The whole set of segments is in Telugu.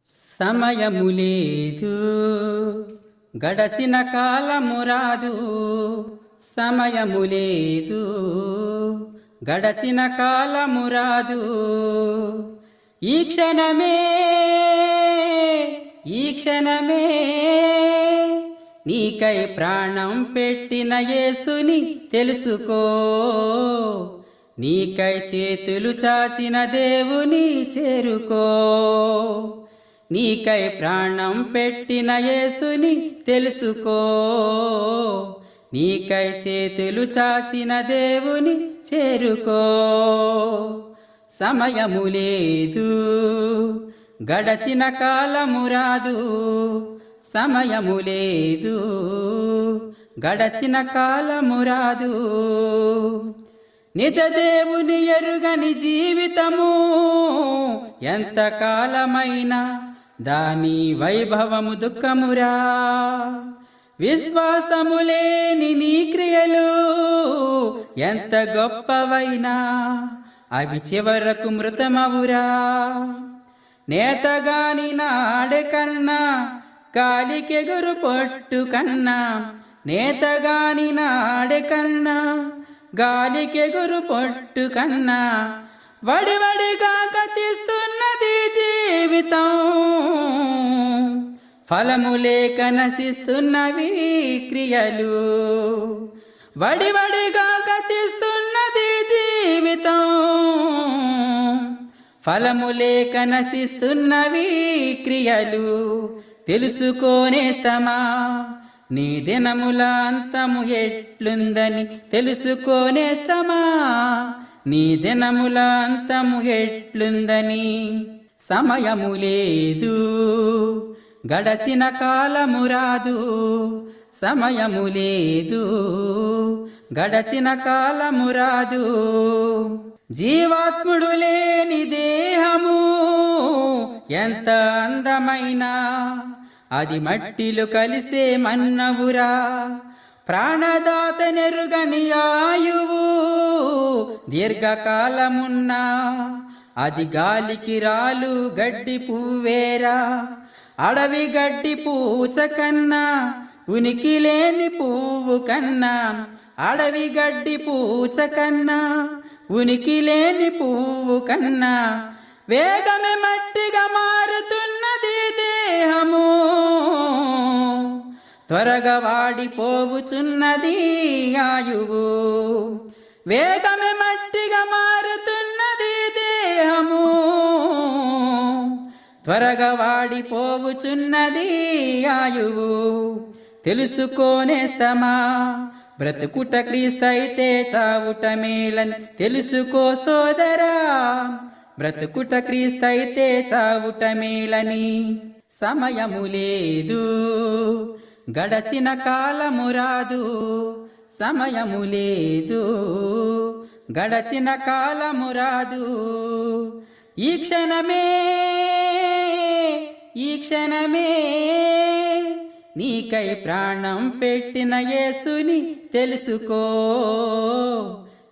సమయము లేదు, గడచిన కాలము రాదు. సమయము లేదు, గడచిన కాలము రాదు. ఈ క్షణమే నీకై ప్రాణం పెట్టిన యేసుని తెలుసుకో. నీకై చేతులు చాచిన దేవుని చేరుకో. నీకై ప్రాణం పెట్టిన యేసుని తెలుసుకో. నీకై చేతులు చాచిన దేవుని చేరుకో. సమయము లేదు, గడచిన కాలము రాదు. సమయము లేదు, గడచిన కాలము రాదు. నిజ దేవుని ఎరుగని జీవితము ఎంత కాలమైనా దాని వైభవము దుఃఖమురా. విశ్వాసము లేని నీ క్రియలు ఎంత గొప్పవైనా అవి చివరకు మృతమవురా. నేతగాని నాడే కన్నా గాలికెగురు పొట్టు కన్నా, నేతగాని నాడే కన్నా గాలికెగురు పొట్టు కన్నా వడివడిగా గతిస్తున్నది జీవితం. ఫలము లేక నశిస్తున్నవి క్రియలు. వడివడిగా గతిస్తున్నది జీవితం. ఫలము లేక నశిస్తున్నవి క్రియలు. తెలుసుకోనేస్తమా నీ దినముల అంతము ఎట్లుందని. తెలుసుకోనేస్తమా నీ దినముల అంతము ఎట్లుందని. సమయము లేదు, గడచిన కాలము రాదు. సమయము లేదు, గడచిన కాలము రాదు. జీవాత్ముడు లేని దేహము ఎంత అందమైనా అది మట్టిలో కలిసే మన్నవురా. ప్రాణదాత నెరుగని ఆయువు దీర్ఘకాలమున్నా అది గాలికి రాలు గడ్డి పువ్వేరా. అడవి గడ్డి పూచ కన్నా ఉనికి లేని పువ్వు కన్నా, అడవి గడ్డి పూచ కన్నా ఉనికి లేని పువ్వు కన్నా వేగమే మట్టిగా మారుతున్నది దేహము. త్వరగా వాడిపోవుచున్నది ఆయువు. వేగమే మట్టిగా మారుతున్నది దేహము. త్వరగా వాడిపోవుచున్నది ఆయువు. తెలుసుకోనేస్తమా బ్రతుకుట క్రీస్తైతే చావుట మేలని. తెలుసుకో సోదరా, బ్రతుకుట క్రీస్తైతే చావుట మేలని. సమయము లేదు, గడచిన కాలము రాదు. సమయము లేదు, గడచిన కాలము రాదు. ఈ క్షణమే నీకై ప్రాణం పెట్టిన యేసుని తెలుసుకో.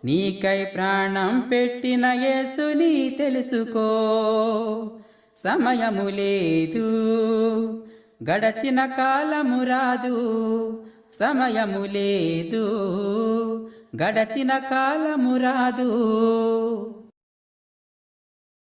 నీకై ప్రాణం పెట్టిన యేసుని తెలుసుకో. సమయము లేదు, గడచిన కాలము రాదు. సమయము లేదు, గడచిన కాలము రాదు.